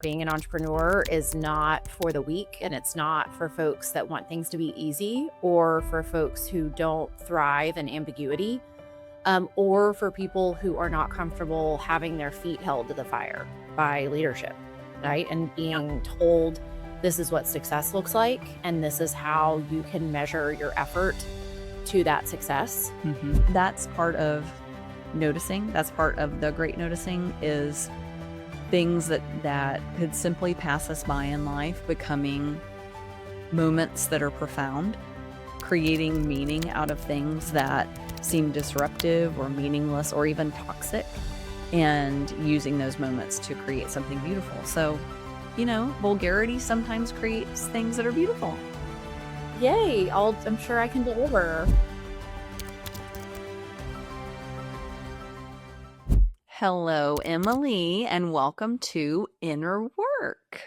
Being an entrepreneur is not for the weak, and it's not for folks that want things to be easy, or for folks who don't thrive in ambiguity, or for people who are not comfortable having their feet held to the fire by leadership, right? And being told this is what success looks like, and this is how you can measure your effort to that success. That's part of noticing. That's part of the great noticing, is things that could simply pass us by in life becoming moments that are profound, creating meaning out of things that seem disruptive or meaningless or even toxic, and using those moments to create something beautiful. So, vulgarity sometimes creates things that are beautiful. Yay! I'm sure I can deliver. Hello, Emily, and welcome to Inner Work.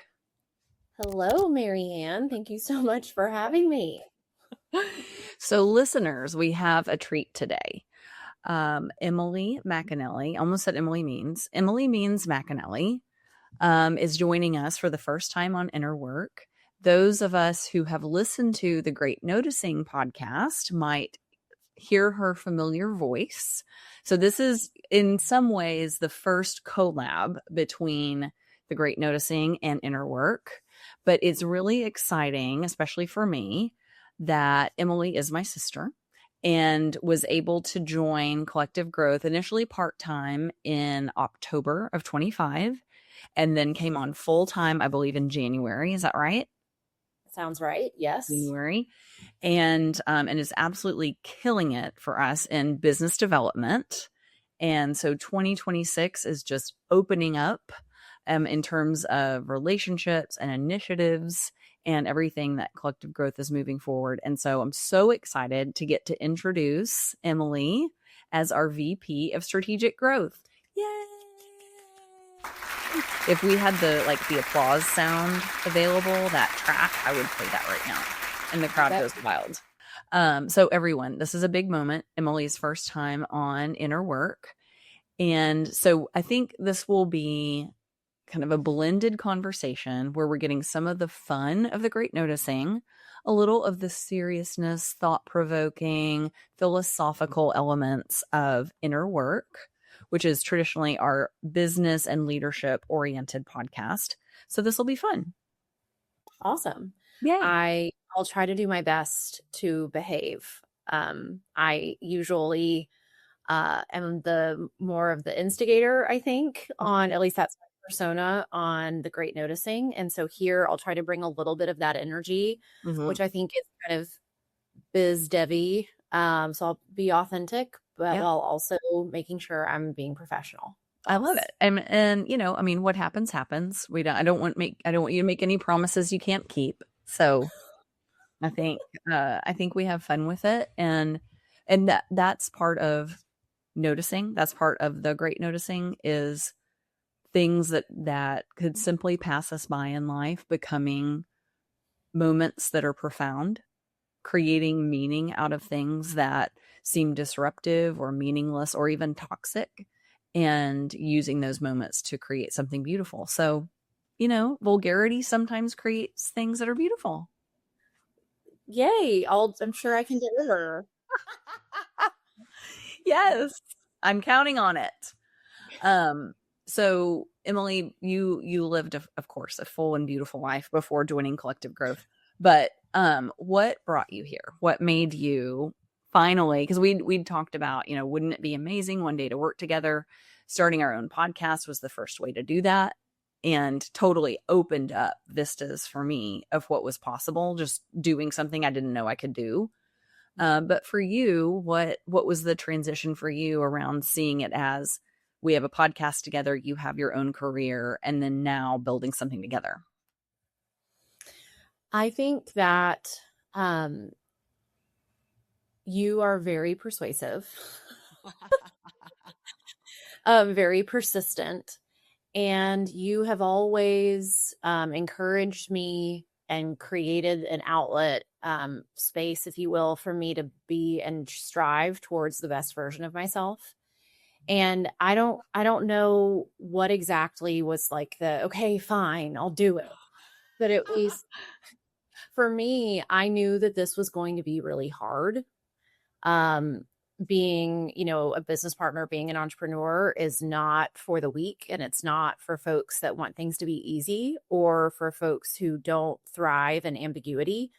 Hello, MaryAnn. Thank you so much for having me. So, listeners, we have a treat today. Emily McAnelly, almost said Emily Means McAnelly, is joining us for the first time on Inner Work. Those of us who have listened to the Great Noticing podcast might hear her familiar voice. So this is in some ways the first collab between the Great Noticing and Inner Work, but it's really exciting, especially for me, that Emily is my sister and was able to join Collective Growth initially part-time in October of 25, and then came on full-time, I believe, in January. Is that right? Sounds right. Yes. January. And is absolutely killing it for us in business development. And so 2026 is just opening up in terms of relationships and initiatives and everything that Collective Growth is moving forward. And so I'm so excited to get to introduce Emily as our VP of Strategic Growth. Yay! If we had the applause sound available, that track, I would play that right now. And the crowd goes wild. So everyone, this is a big moment. Emily's first time on Inner Work. And so I think this will be kind of a blended conversation where we're getting some of the fun of the Great Noticing, a little of the seriousness, thought-provoking, philosophical elements of Inner Work, which is traditionally our business and leadership-oriented podcast. So this will be fun. Awesome. Yay. I'll try to do my best to behave. I usually am the more of the instigator, I think, on at least that's my persona on the Great Noticing. And so here I'll try to bring a little bit of that energy, which I think is kind of biz devy. So I'll be authentic, but while also making sure I'm being professional. I love it. And what happens. I don't want you to make any promises you can't keep. So I think we have fun with it. And that's part of noticing. That's part of the Great Noticing, is things that could simply pass us by in life becoming moments that are profound, creating meaning out of things that seem disruptive or meaningless or even toxic, and using those moments to create something beautiful. So, vulgarity sometimes creates things that are beautiful. Yay. I'm sure I can deliver. Yes, I'm counting on it. So Emily, you lived, of course, a full and beautiful life before joining Collective Growth. But what brought you here? What made you finally, because we'd talked about, wouldn't it be amazing one day to work together? Starting our own podcast was the first way to do that, and totally opened up vistas for me of what was possible, just doing something I didn't know I could do. But for you, what was the transition for you around seeing it as, we have a podcast together, you have your own career, and then now building something together? I think that you are very persuasive, very persistent, and you have always encouraged me and created an outlet space, if you will, for me to be and strive towards the best version of myself. And I don't know what exactly was like the, okay, fine, I'll do it. But it was, for me, I knew that this was going to be really hard. Um, being, a business partner, being an entrepreneur is not for the weak, and it's not for folks that want things to be easy, or for folks who don't thrive in ambiguity,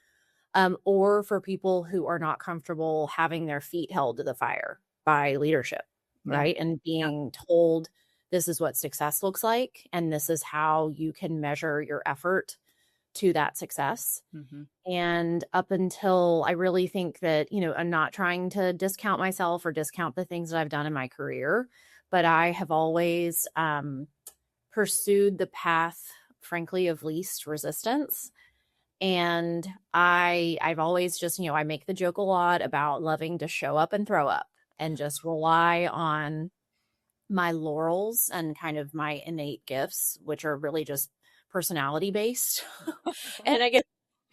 or for people who are not comfortable having their feet held to the fire by leadership, Yeah. right? And being told this is what success looks like, and this is how you can measure your effort to that success. Mhm. And up until, I really think that, I'm not trying to discount myself or discount the things that I've done in my career, but I have always pursued the path, frankly, of least resistance. And I've always just, I make the joke a lot about loving to show up and throw up and just rely on my laurels and kind of my innate gifts, which are really just personality based. And I guess,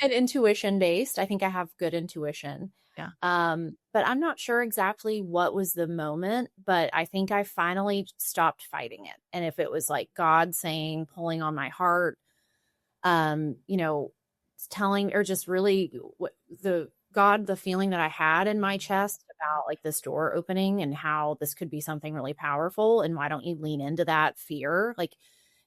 and intuition based. I think I have good intuition. Yeah. But I'm not sure exactly what was the moment, but I think I finally stopped fighting it. And if it was like God saying, pulling on my heart, um, you know, telling, or just really what the feeling that I had in my chest about like this door opening and how this could be something really powerful. And why don't you lean into that fear? Like,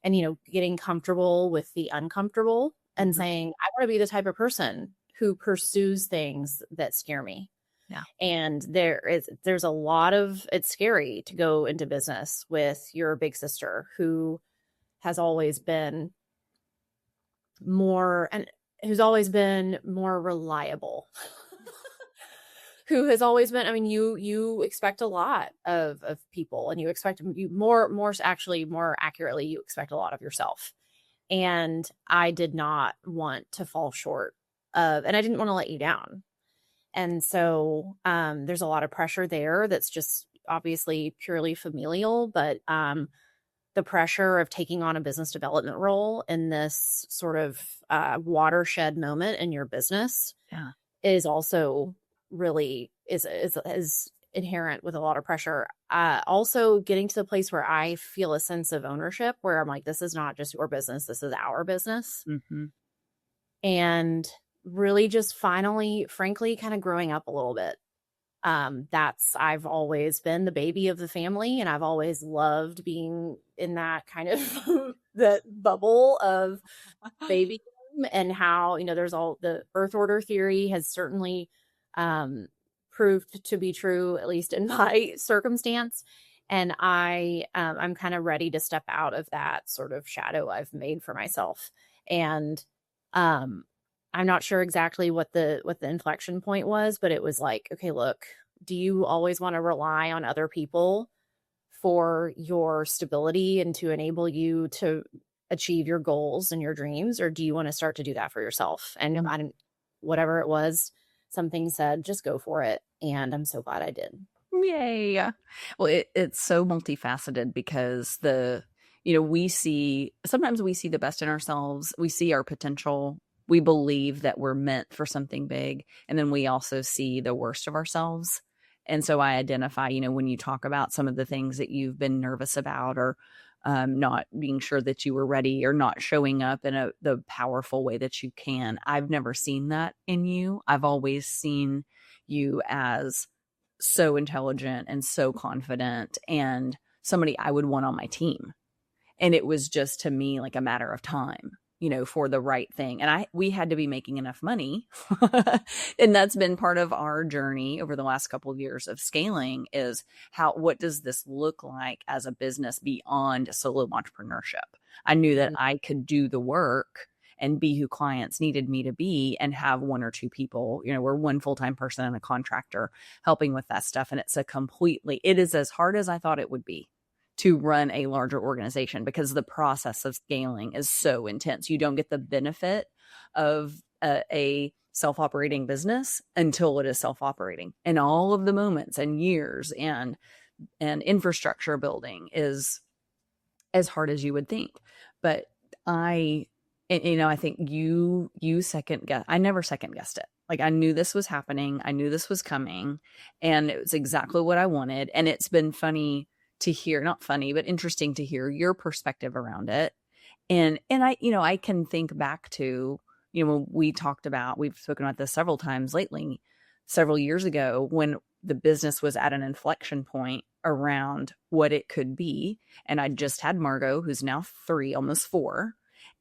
and, getting comfortable with the uncomfortable and Mhm. saying, I want to be the type of person who pursues things that scare me. Yeah. And there's a lot of, it's scary to go into business with your big sister who has always been more, and who's always been more reliable. Who has always been, I mean, you expect a lot of people, and you expect you more actually, more accurately, you expect a lot of yourself. And I did not want to fall short of, and I didn't want to let you down. And so there's a lot of pressure there that's just obviously purely familial, but the pressure of taking on a business development role in this sort of watershed moment in your business Yeah. is also really is inherent with a lot of pressure. Also getting to the place where I feel a sense of ownership, where I'm like, this is not just your business, this is our business. Mhm. And really just finally, frankly, kind of growing up a little bit. I've always been the baby of the family, and I've always loved being in that kind of that bubble of baby, and how, there's all the birth order theory has certainly um, proved to be true, at least in my circumstance. And I'm kind of ready to step out of that sort of shadow I've made for myself. And um, I'm not sure exactly what the inflection point was, but it was like, okay, look, do you always want to rely on other people for your stability and to enable you to achieve your goals and your dreams, or do you want to start to do that for yourself? And Yeah. I didn't, whatever it was, something said, just go for it. And I'm so glad I did. Yay. Well, it's so multifaceted because sometimes we see the best in ourselves. We see our potential. We believe that we're meant for something big. And then we also see the worst of ourselves. And so I identify, when you talk about some of the things that you've been nervous about, or not being sure that you were ready, or not showing up in the powerful way that you can. I've never seen that in you. I've always seen you as so intelligent and so confident, and somebody I would want on my team. And it was just, to me, like a matter of time, for the right thing. And we had to be making enough money. And that's been part of our journey over the last couple of years of scaling, is what does this look like as a business beyond solo entrepreneurship? I knew that I could do the work and be who clients needed me to be, and have one or two people, we're one full-time person and a contractor helping with that stuff. And it is as hard as I thought it would be to run a larger organization, because the process of scaling is so intense. You don't get the benefit of a self-operating business until it is self-operating, and all of the moments and years and infrastructure building is as hard as you would think. But I think you second guess. I never second guessed it. Like, I knew this was happening. I knew this was coming, and it was exactly what I wanted. And it's been funny to hear, not funny, but interesting to hear your perspective around it. And I, I can think back to, when we've spoken about this several times lately, several years ago, when the business was at an inflection point around what it could be. And I just had Margot, who's now 3, almost 4.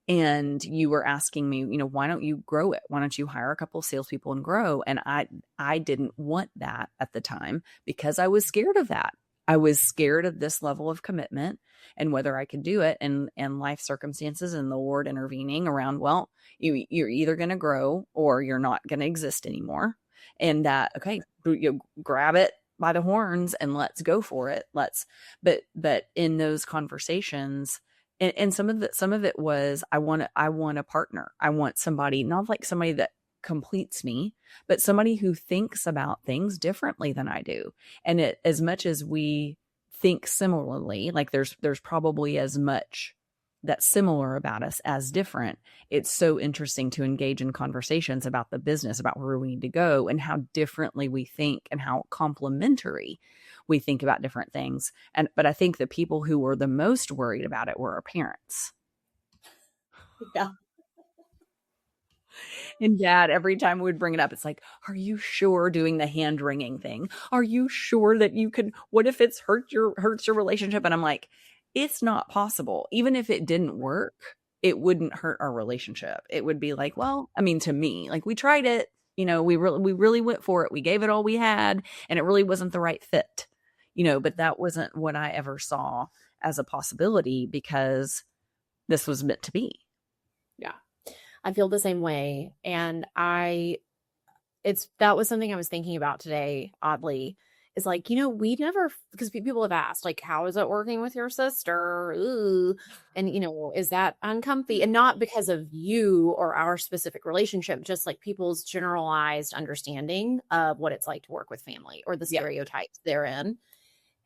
And you were asking me, why don't you grow it? Why don't you hire a couple of salespeople and grow? And I didn't want that at the time because I was scared of that. I was scared of this level of commitment and whether I could do it, and life circumstances and the Lord intervening around, well, you're either going to grow or you're not going to exist anymore. And that, okay, you grab it by the horns and let's go for it. But in those conversations, and some of it was, I want a partner. I want somebody, not like somebody that completes me, but somebody who thinks about things differently than I do. And as much as we think similarly, like there's probably as much that's similar about us as different. It's so interesting to engage in conversations about the business, about where we need to go and how differently we think and how complementary we think about different things. But I think the people who were the most worried about it were our parents. Yeah. And Dad, every time we would bring it up, it's like, are you sure, doing the hand wringing thing? Are you sure that you can, what if it's hurts your relationship? And I'm like, it's not possible. Even if it didn't work, it wouldn't hurt our relationship. It would be like, well, I mean, to me, like, we tried it, we really went for it. We gave it all we had, and it really wasn't the right fit, but that wasn't what I ever saw as a possibility because this was meant to be. Yeah. I feel the same way. And that was something I was thinking about today, oddly, is like, we never, because people have asked, like, how is it working with your sister? Ooh. And, is that uncomfy? And not because of you or our specific relationship, just like people's generalized understanding of what it's like to work with family or the stereotypes they're in.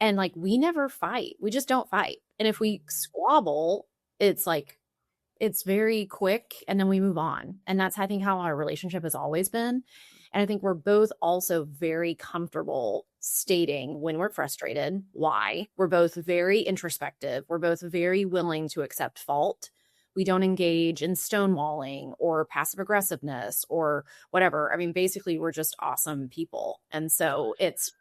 And like, we never fight. We just don't fight. And if we squabble, it's like, it's very quick and then we move on. And that's, I think, how our relationship has always been. And I think we're both also very comfortable stating when we're frustrated, why. We're both very introspective. We're both very willing to accept fault. We don't engage in stonewalling or passive aggressiveness or whatever. I mean, basically, we're just awesome people. And so it's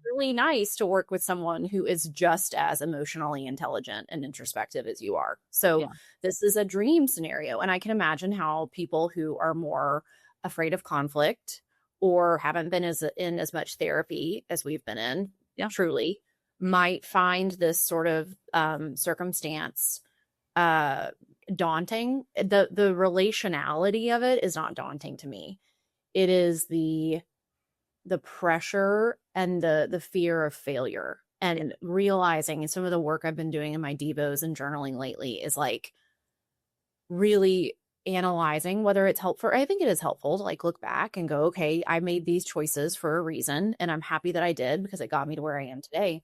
really nice to work with someone who is just as emotionally intelligent and introspective as you are. So This is a dream scenario. And I can imagine how people who are more afraid of conflict or haven't been in as much therapy as we've been in, truly, might find this sort of circumstance daunting. The relationality of it is not daunting to me. It is the pressure and the fear of failure, and realizing, and some of the work I've been doing in my devos and journaling lately is like really analyzing whether it's helpful. I think it is helpful to like look back and go, okay, I made these choices for a reason and I'm happy that I did because it got me to where I am today.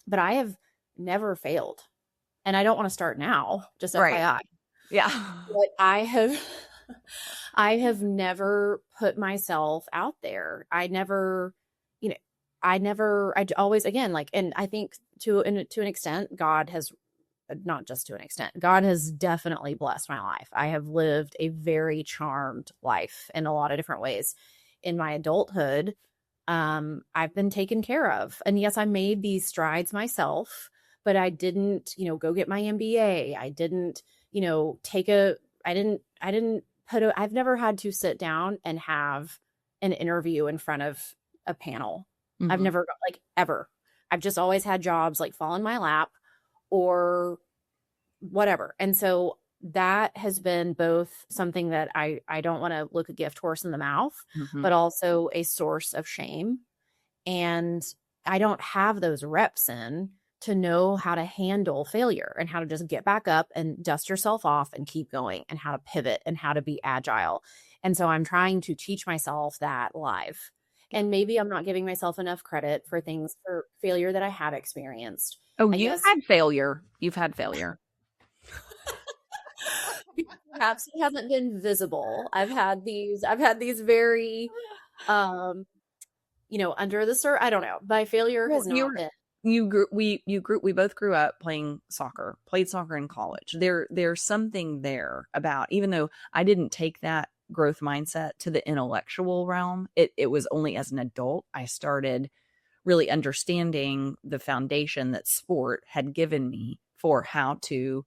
But I have never failed, and I don't want to start now, just FYI. Yeah. But I have never put myself out there. I always, again, like, and I think to an extent, God has, not just to an extent, God has definitely blessed my life. I have lived a very charmed life in a lot of different ways. In my adulthood, I've been taken care of. And yes, I made these strides myself, but I didn't, go get my MBA. I didn't, I've never had to sit down and have an interview in front of a panel. Mm-hmm. I've never, like, ever. I've just always had jobs like fall in my lap or whatever. And so that has been both something that I don't want to look a gift horse in the mouth, but also a source of shame. And I don't have those reps in to know how to handle failure and how to just get back up and dust yourself off and keep going, and how to pivot and how to be agile. And so I'm trying to teach myself that live. And maybe I'm not giving myself enough credit for failure that I have experienced. Oh, you've had failure. You've had failure. Perhaps it hasn't been visible. I've had these very under the sur I don't know. My failure Well, has not been. we both grew up playing soccer, played soccer in college. There's something there about, even though I didn't take that growth mindset to the intellectual realm, it was only as an adult I started really understanding the foundation that sport had given me for how to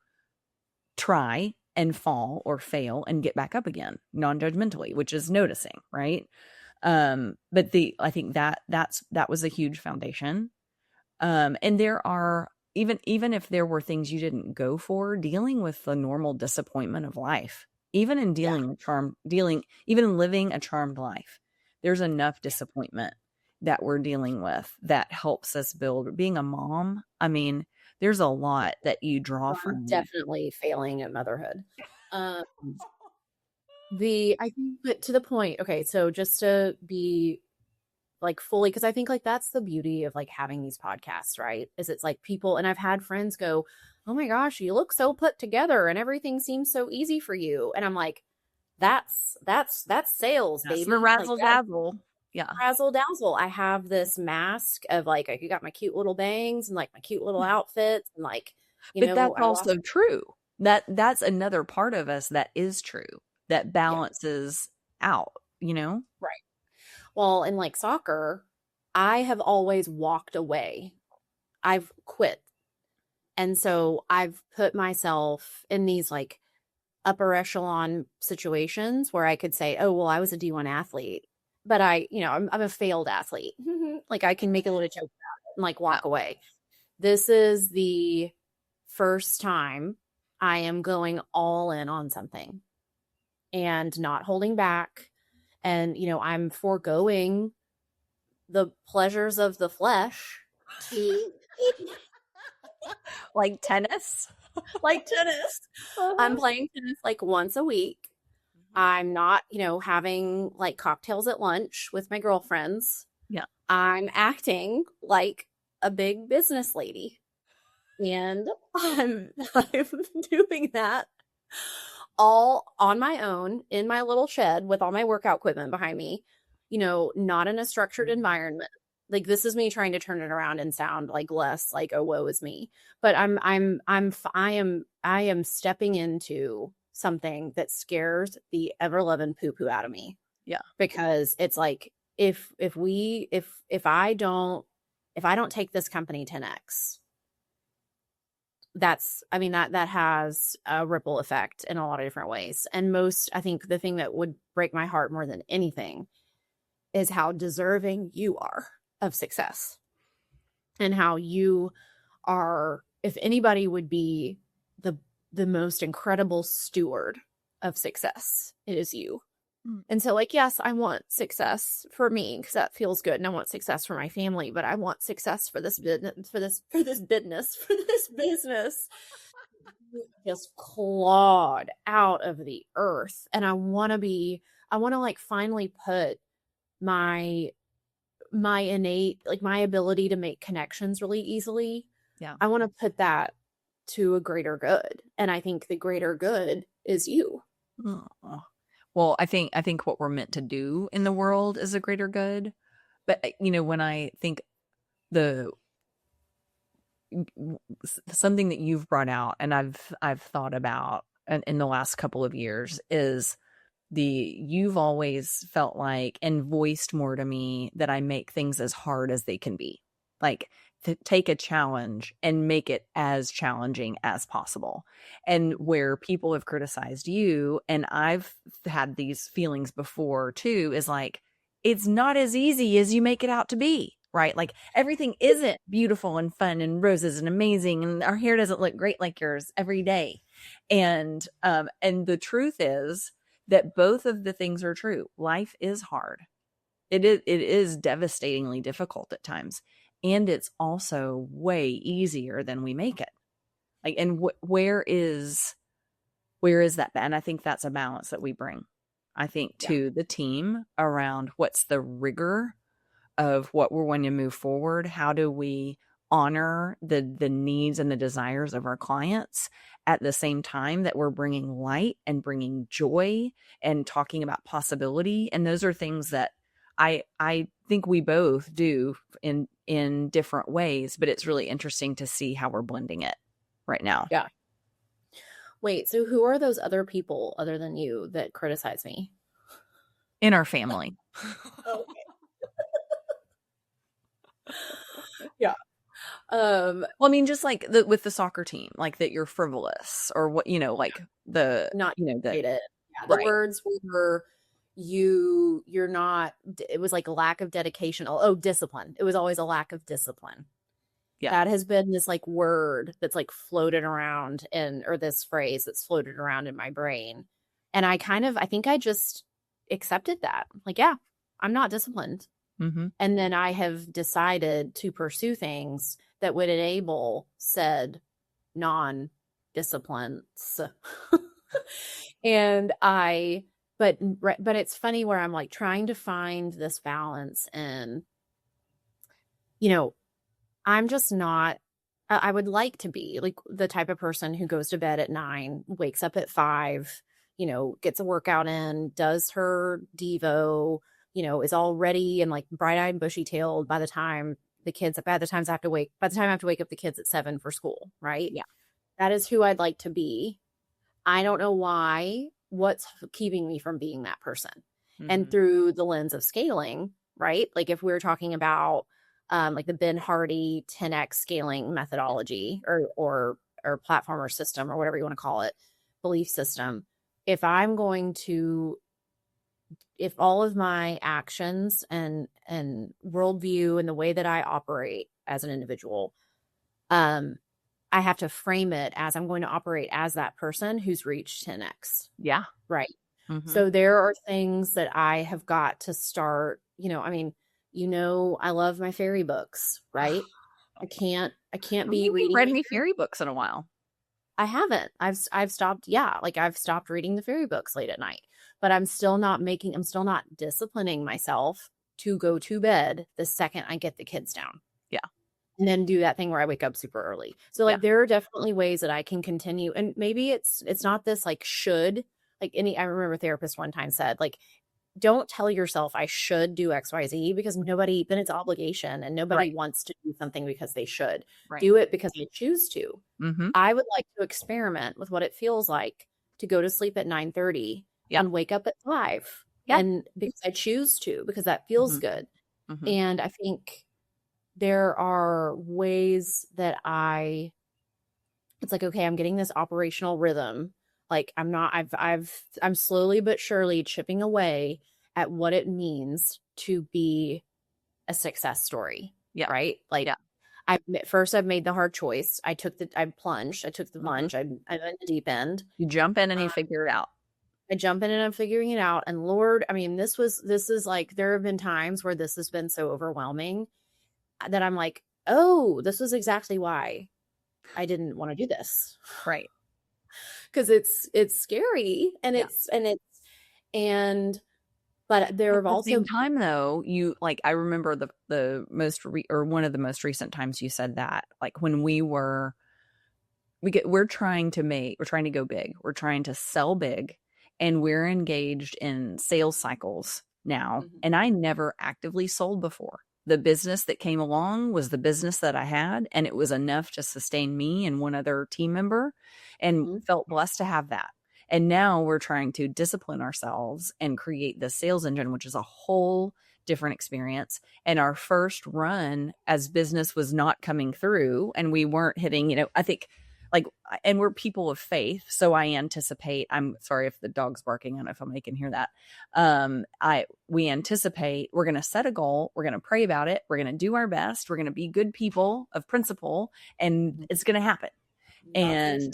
try and fall or fail and get back up again non-judgmentally, which is noticing, right? But I think that was a huge foundation. And there are, even if there were things you didn't go for, dealing with the normal disappointment of life, even in Yeah. even in living a charmed life, there's enough disappointment that we're dealing with that helps us build. Being a mom, I mean, there's a lot that you draw I'm from. definitely failing at motherhood. Um, I think, but to the point, okay, so just to be like fully, because I think like that's the beauty of like having these podcasts, right? Is it's like people, and I've had friends go, "Oh my gosh, you look so put together and everything seems so easy for you." And I'm like, that's sales, That's baby. the Like razzle that dazzle. Yeah. razzle dazzle. I have this mask of like I got my cute little bangs and like my cute little outfits and like, But that's I lost. also true. That's another part of us that is true, that Yeah, balances out, you know? right. Well, in like soccer, I have always walked away. I've quit. And so I've put myself in these like upper echelon situations where I could say, oh, well, I was a D1 athlete, but I'm a failed athlete. Like I can make a little joke about it and like Yeah. walk away. This is the first time I am going all in on something and not holding back. And, I'm foregoing the pleasures of the flesh to Like tennis. like tennis. I'm playing tennis like once a week. I'm not, having like cocktails at lunch with my girlfriends. Yeah. I'm acting like a big business lady. And I'm doing that all on my own in my little shed with all my workout equipment behind me, not in a structured environment. Like this is me trying to turn it around and sound like less like, oh, woe is me. But I am stepping into something that scares the ever loving poo poo out of me. Yeah. Because it's like, if I don't take this company 10x, that has a ripple effect in a lot of different ways. And I think the thing that would break my heart more than anything is how deserving you are of success and how you are, if anybody would be the most incredible steward of success, it is you. And so like, yes, I want success for me because that feels good. And I want success for my family, but I want success for this business, for this business just clawed out of the earth. And I want to like finally put my innate, like my ability to make connections really easily. Yeah. I want to put that to a greater good. And I think the greater good is you. Oh. Well, I think what we're meant to do in the world is a greater good. But when I think something that you've brought out and I've thought about in the last couple of years is you've always felt like and voiced more to me that I make things as hard as they can be. Like to take a challenge and make it as challenging as possible. And where people have criticized you, and I've had these feelings before too, is like, it's not as easy as you make it out to be, right? Like everything isn't beautiful and fun and roses and amazing. And our hair doesn't look great like yours every day. And the truth is that both of the things are true. Life is hard. It is devastatingly difficult at times. And it's also way easier than we make it. Like, and where is that? And I think that's a balance that we bring, I think, to the team around what's the rigor of what we're going to move forward. How do we honor the needs and the desires of our clients at the same time that we're bringing light and bringing joy and talking about possibility? And those are things that I think we both do in different ways, but it's really interesting to see how we're blending it right now. Yeah. Wait, so who are those other people other than you that criticize me? In our family. Okay. Yeah. Well, I mean, just like with the soccer team, like that you're frivolous or what, like Not that. yeah, the Right. words were you're not, it was like a lack of dedication. Oh, discipline. It was always a lack of discipline. Yeah. That has been this like word that's like floated around or this phrase that's floated around in my brain. And I think I just accepted that. Like, yeah, I'm not disciplined. Mm-hmm. And then I have decided to pursue things that would enable said non-disciplines. And but it's funny where I'm like trying to find this balance, and I'm just not, I would like to be like the type of person who goes to bed at 9, wakes up at 5, gets a workout in, does her Devo, is all ready and like bright-eyed and bushy-tailed by the time I have to wake up the kids at 7 for school, right? Yeah. That is who I'd like to be. I don't know what's keeping me from being that person. Mm-hmm. And through the lens of scaling, right? Like if we're talking about like the Ben Hardy 10x scaling methodology or platform or system or whatever you want to call it, belief system. If all of my actions and worldview and the way that I operate as an individual, I have to frame it as I'm going to operate as that person who's reached 10x. Yeah. Right. Mm-hmm. So there are things that I have got to start, I love my fairy books, right? I can't be reading. Read any fairy books in a while. I haven't. I've stopped. Yeah. Like I've stopped reading the fairy books late at night, but I'm still not disciplining myself to go to bed the second I get the kids down. Yeah. And then do that thing where I wake up super early. So like there are definitely ways that I can continue. And maybe it's not this like should, like I remember a therapist one time said, like, don't tell yourself I should do XYZ, because then it's obligation and nobody wants to do something because they should. Right. Do it because they choose to. Mm-hmm. I would like to experiment with what it feels like to go to sleep at 9:30 and wake up at 5. Yeah. And because I choose to, because that feels good. Mm-hmm. And I think there are ways that it's like, okay, I'm getting this operational rhythm. Like I'm slowly but surely chipping away at what it means to be a success story. Yeah. Right. Like I've made the hard choice. I plunged. I took the plunge. I'm in the deep end. You jump in and you figure it out. I jump in and I'm figuring it out. And Lord, I mean, this is like, there have been times where this has been so overwhelming that I'm like, oh, this was exactly why I didn't want to do this. Right. Because it's scary and but there have also same time though, you like, I remember the most one of the most recent times you said that, like when we're trying to go big, we're trying to sell big, and we're engaged in sales cycles now. Mm-hmm. And I never actively sold before. The business that came along was the business that I had, and it was enough to sustain me and one other team member, and felt blessed to have that. And now we're trying to discipline ourselves and create the sales engine, which is a whole different experience. And our first run as business was not coming through, and we weren't hitting, I think, like, and we're people of faith. So I anticipate, I'm sorry if the dog's barking. I don't know if I can hear that. We anticipate we're going to set a goal. We're going to pray about it. We're going to do our best. We're going to be good people of principle, and it's going to happen. And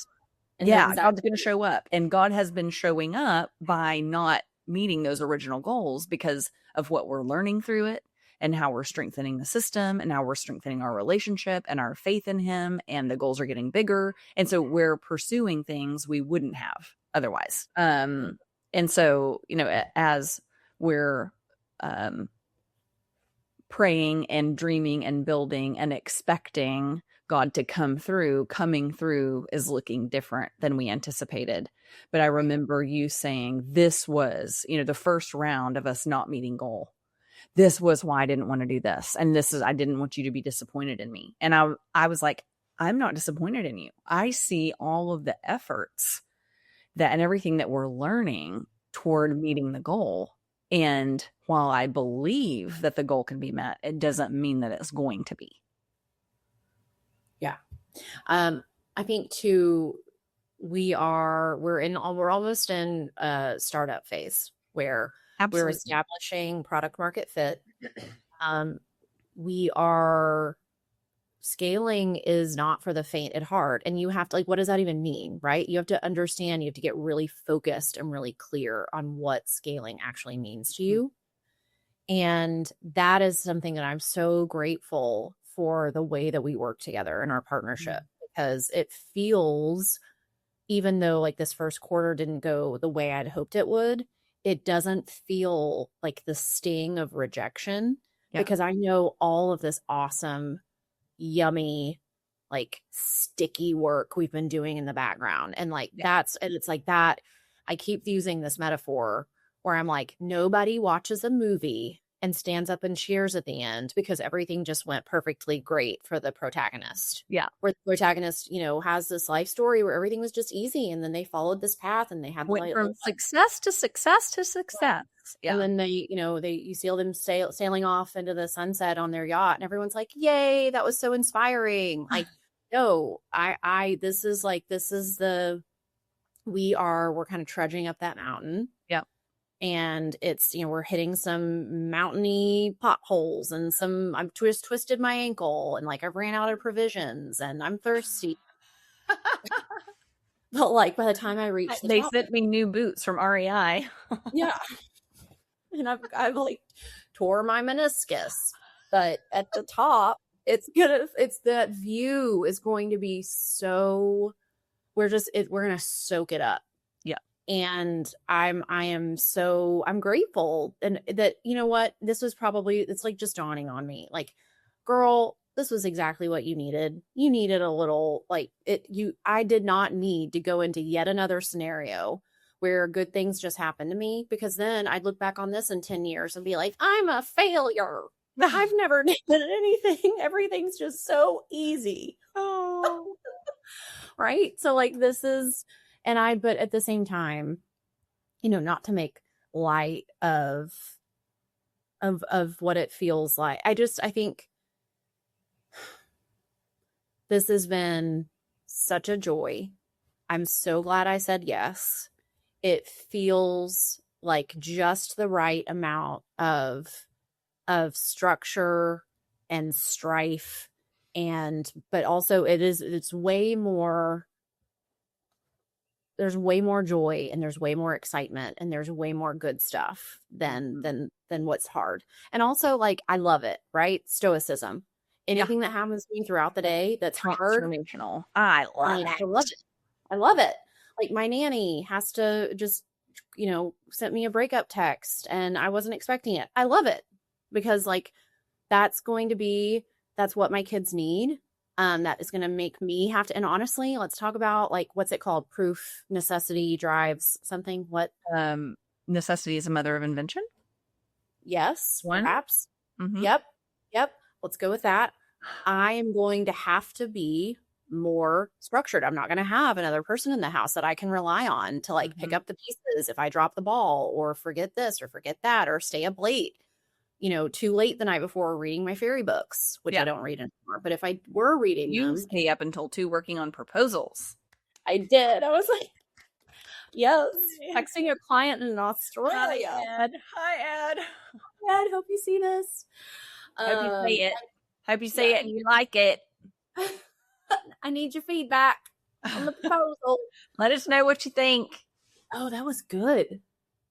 God's going to show up, and God has been showing up by not meeting those original goals because of what we're learning through it, and how we're strengthening the system, and how we're strengthening our relationship and our faith in him, and the goals are getting bigger. And so we're pursuing things we wouldn't have otherwise. And so, as we're praying and dreaming and building and expecting God to coming through is looking different than we anticipated. But I remember you saying this was, the first round of us not meeting goal. this was why I didn't want to do this. And I didn't want you to be disappointed in me. And I was like, I'm not disappointed in you. I see all of the efforts and everything that we're learning toward meeting the goal. And while I believe that the goal can be met, it doesn't mean that it's going to be. Yeah. I think too, we're almost in a startup phase where Absolutely. we're establishing product market fit. Scaling is not for the faint at heart. And you have to, what does that even mean, right? You have to understand, you have to get really focused and really clear on what scaling actually means to you. And that is something that I'm so grateful for, the way that we work together in our partnership, because it feels, even though this first quarter didn't go the way I'd hoped it would, it doesn't feel like the sting of rejection, because I know all of this awesome, yummy, sticky work we've been doing in the background. And it's like that. I keep using this metaphor where I'm like, nobody watches a movie and stands up and cheers at the end because everything just went perfectly great for the protagonist. Yeah. Where the protagonist, has this life story where everything was just easy, and then they followed this path and they had went from success to success to success. Yeah. And then you see them sailing off into the sunset on their yacht, and everyone's like, yay, that was so inspiring. No, we're kind of trudging up that mountain. Yeah. And it's, we're hitting some mountainy potholes, and I've twisted my ankle, and I ran out of provisions, and I'm thirsty. But by the time I reached they sent me new boots from REI. Yeah. And I've tore my meniscus, but at the top, that view is going to be so, we're going to soak it up. Yeah. And I'm grateful. And that, this was probably, it's just dawning on me, girl, this was exactly what you needed. You needed a little, I did not need to go into yet another scenario where good things just happened to me, because then I'd look back on this in 10 years and be like, I'm a failure. I've never done anything. Everything's just so easy. Oh, right. So this is, but at the same time, not to make light of what it feels like. I think this has been such a joy. I'm so glad I said yes. It feels like just the right amount of structure and strife, but also it's way more, there's way more joy, and there's way more excitement, and there's way more good stuff than what's hard. And also I love it, right? Stoicism. Anything that happens to me throughout the day that's hard, transformational. I love it. I love it. My nanny has to just, sent me a breakup text, and I wasn't expecting it. I love it, because that's what my kids need. That is going to make me have to, and honestly, let's talk about what's it called? Proof, necessity drives something. What? Necessity is a mother of invention. Yes, perhaps. Mm-hmm. Yep. Let's go with that. I am going to have to be more structured. I'm not going to have another person in the house that I can rely on to pick up the pieces if I drop the ball, or forget this or forget that, or stay up late, too late the night before reading my fairy books, which I don't read anymore. But if I were reading them, stay up until 2 working on proposals. I did. I was yes, texting a client in Australia. Hi, Ed. Ed, hope you see this. Hope you say it. Hope you say it and you like it. I need your feedback on the proposal. Let us know what you think. Oh, that was good.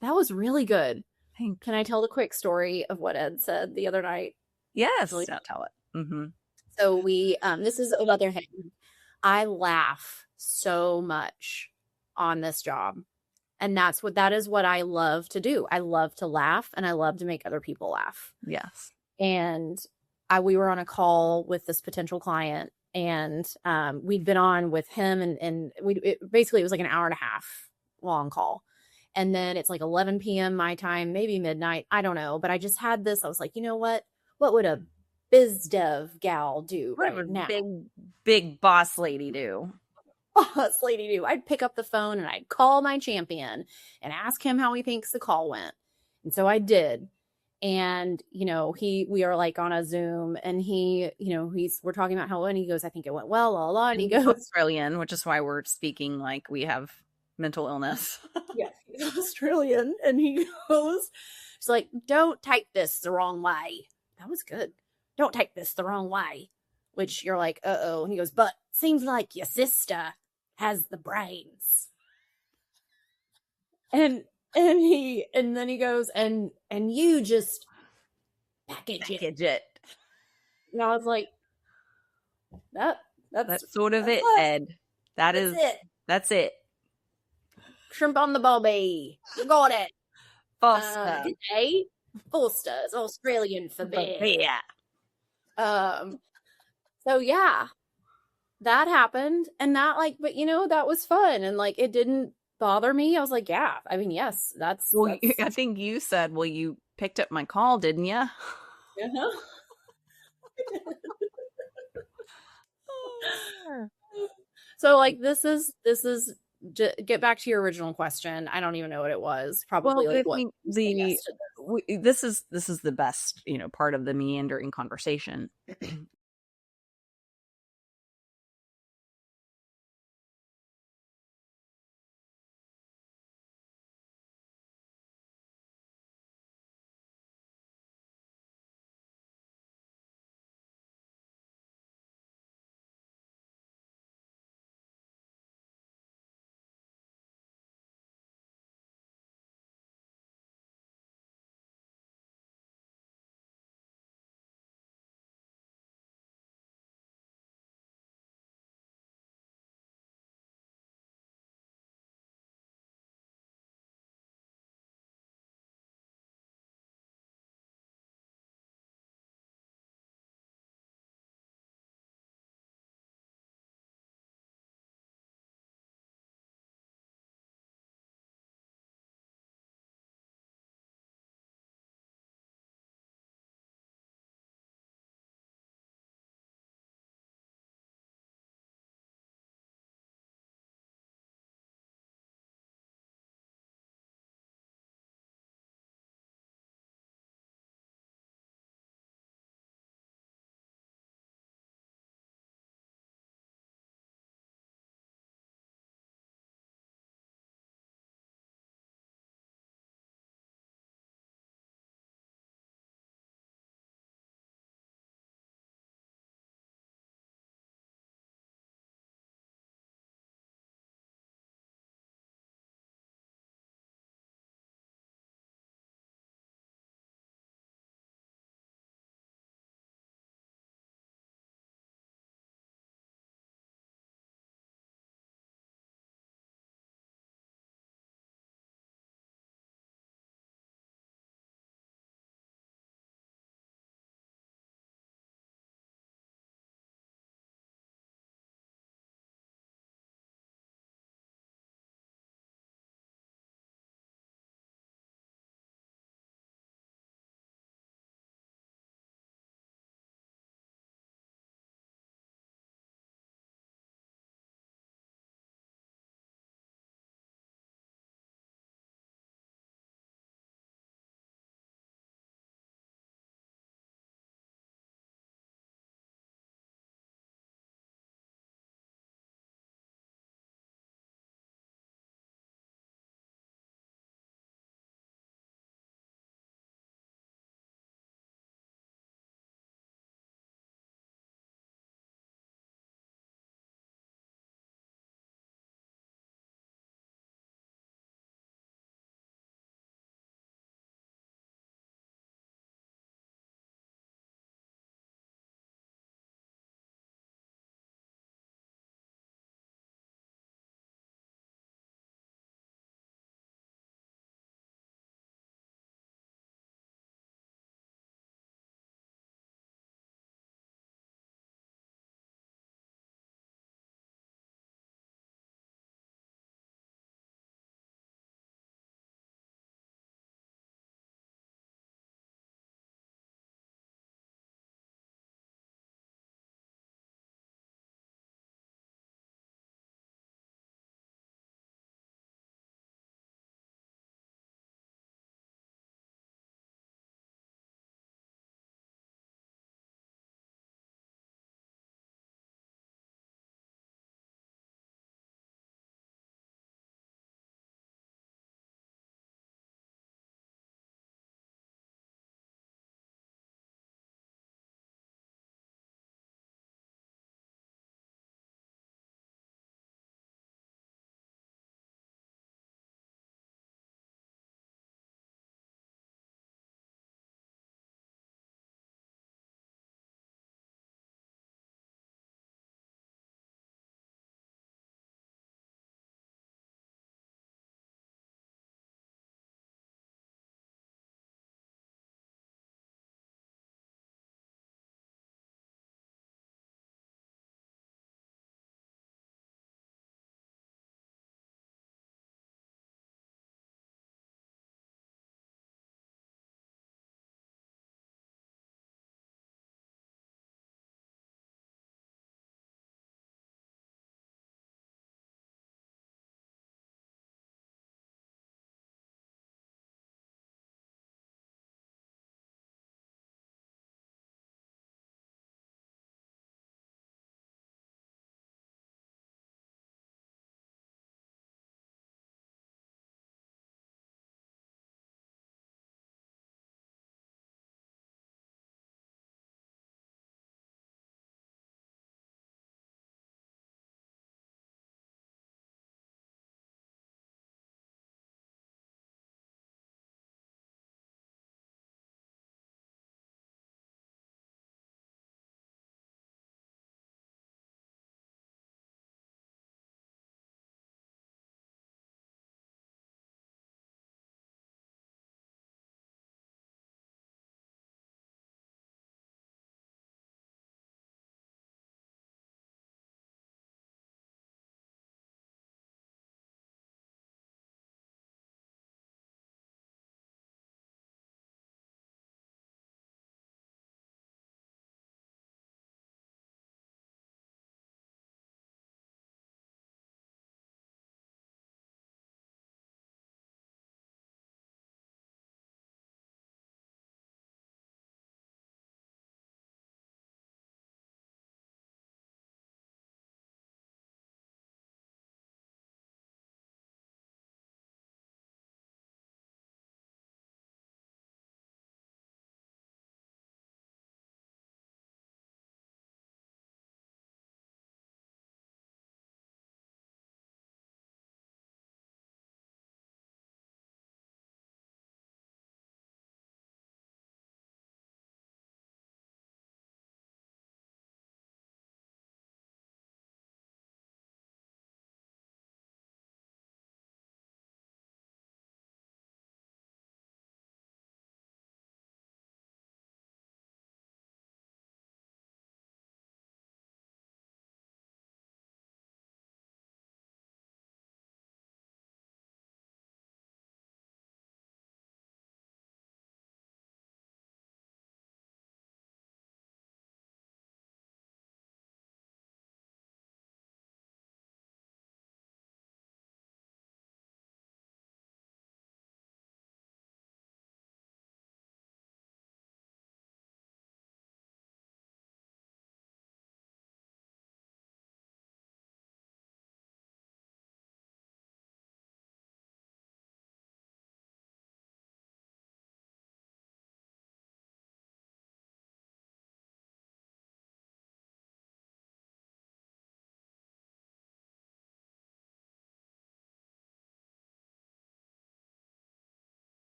That was really good. Can I tell the quick story of what Ed said the other night? Yes. Really? Tell it. Mm-hmm. So we, this is another thing. I laugh so much on this job. And that is what I love to do. I love to laugh, and I love to make other people laugh. Yes. And we were on a call with this potential client, and we'd been on with him, and basically it was an hour and a half long call. And then it's like 11 p.m. my time, maybe midnight. I don't know. But I just had this. I was like, you know what? What would a biz dev gal do What right would now? big boss lady do? Boss lady do. I'd pick up the phone and I'd call my champion and ask him how he thinks the call went. And so I did. And, we are like on a Zoom and we're talking about how it went. He goes, I think it went well, la, la. And he goes, Australian, which is why we're speaking like we have mental illness. yeah, he's Australian. And he goes, it's like, don't take this the wrong way. That was good. Don't take this the wrong way. Which you're like, uh-oh. And he goes, but seems like your sister has the brains. And then he goes, and you just package it. And I was like, that's sort of it, Ed. That's it. Shrimp on the bobby. You got it. Foster. Foster is Australian for beer. Yeah. So yeah, that happened. And that that was fun. And it didn't bother me. I was like, yeah, I mean, yes, that's. Well, I think you said, well, you picked up my call, didn't you? Uh-huh. So this is get back to your original question. I don't even know what it was. Probably this is the best, part of the meandering conversation.